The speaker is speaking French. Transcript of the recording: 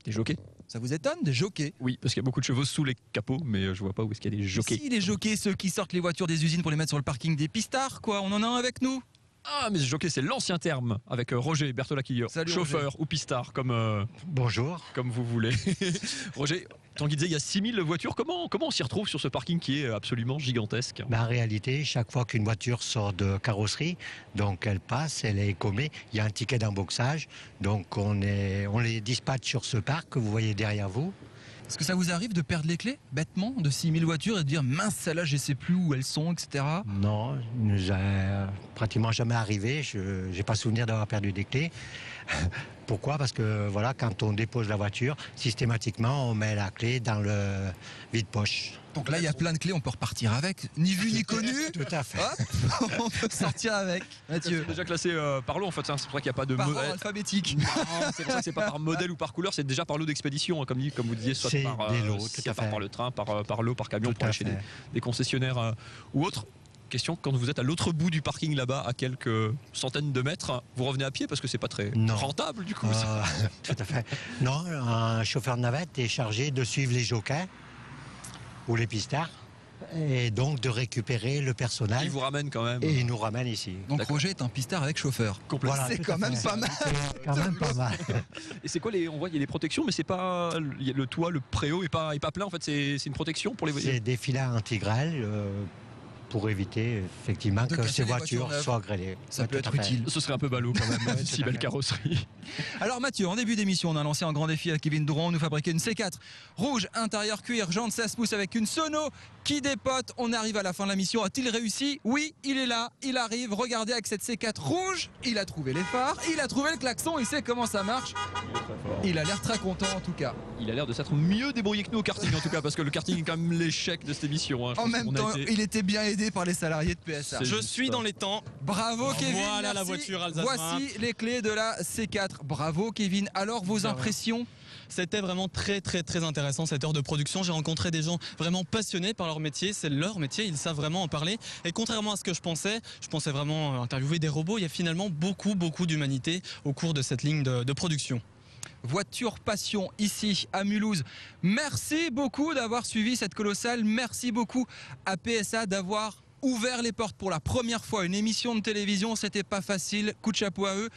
Des jockeys. Ça vous étonne, des jockeys? Oui, parce qu'il y a beaucoup de chevaux sous les capots, mais je vois pas où est-ce qu'il y a des jockeys. Si, les jockeys, ceux qui sortent les voitures des usines pour les mettre sur le parking des pistards, quoi. On en a un avec nous. Ah, mais jockey, c'est l'ancien terme, avec Roger Bertolacchi, Salut, chauffeur Roger. ou pistard, comme Bonjour. vous voulez. Roger, Tanguy disait, il y a 6000 voitures. Comment on s'y retrouve sur ce parking qui est absolument gigantesque? En réalité, chaque fois qu'une voiture sort de carrosserie, donc elle passe, elle est écomée, il y a un ticket d'emboxage, donc on les dispatche sur ce parc que vous voyez derrière vous. Est-ce que ça vous arrive de perdre les clés, bêtement, de 6000 voitures et de dire mince, celles-là, je sais plus où elles sont, etc. Non, il nous a pratiquement jamais arrivé, je n'ai pas souvenir d'avoir perdu des clés. Pourquoi? Parce que voilà, quand on dépose la voiture, systématiquement on met la clé dans le vide-poche. Donc là, il y a plein de clés, on peut repartir avec. Ni vu ni connu. Tout à fait. Hop, on peut sortir avec. Mathieu. C'est déjà classé par lot en fait, hein. C'est pour ça qu'il n'y a pas de Par mot- ordre alphabétique. Non, c'est pour ça que c'est pas par modèle ou par couleur, c'est déjà par lot d'expédition, hein, comme vous disiez, soit C'est par des lots, si tout à part fait. par le train, par lot, par camion, Tout pour aller à chez fait. des concessionnaires ou autres. Question, quand vous êtes à l'autre bout du parking là-bas, à quelques centaines de mètres, vous revenez à pied parce que c'est pas très Non. rentable du coup. ça. Tout à fait. Non, un chauffeur de navette est chargé de suivre les jockeys ou les pistards et donc de récupérer le personnel. Il vous ramène quand même. Et il nous ramène ici. Donc D'accord. Roger est un pistard avec chauffeur. Voilà, C'est tout quand à même fait. pas mal. C'est quand même pas mal. Et c'est quoi on voit il y a des protections, mais c'est pas il y a le toit, le préau est pas plein en fait. C'est une protection pour les voitures. C'est des filets intégrales pour éviter effectivement De que casser ces les voitures voitures neuves. soient grêlées. Ça Ouais, peut tout être à fait. utile. Ce serait un peu ballot quand même, si belle carrosserie. Alors Mathieu, en début d'émission, on a lancé un grand défi à Kevin Drouin. On nous fabriquait une C4 rouge, intérieur cuir, jante 16 pouces avec une sono qui dépote. On arrive à la fin de la mission. A-t-il réussi? Oui, il est là, il arrive. Regardez, avec cette C4 rouge, il a trouvé les phares, il a trouvé le klaxon, il sait comment ça marche. Il a l'air très content en tout cas. Il a l'air de s'être mieux débrouillé que nous au karting en tout cas, parce que le karting est quand même l'échec de cette émission. Hein. Je En pense même qu'on a temps, été- il était bien aidé par les salariés de PSA. C'est Je juste suis ça. dans les temps. Bravo Kevin. Voilà la merci. voiture Alsace. Voici les clés de la C4. Bravo Kevin. Alors vos Bien, impressions? C'était vraiment très intéressant cette heure de production. J'ai rencontré des gens vraiment passionnés par leur métier. C'est leur métier, ils savent vraiment en parler. Et contrairement à ce que je pensais vraiment interviewer des robots. Il y a finalement beaucoup d'humanité au cours de cette ligne de production. Voiture Passion ici à Mulhouse. Merci beaucoup d'avoir suivi cette colossale. Merci beaucoup à PSA d'avoir ouvert les portes pour la première fois. Une émission de télévision, c'était pas facile. Coup de chapeau à eux.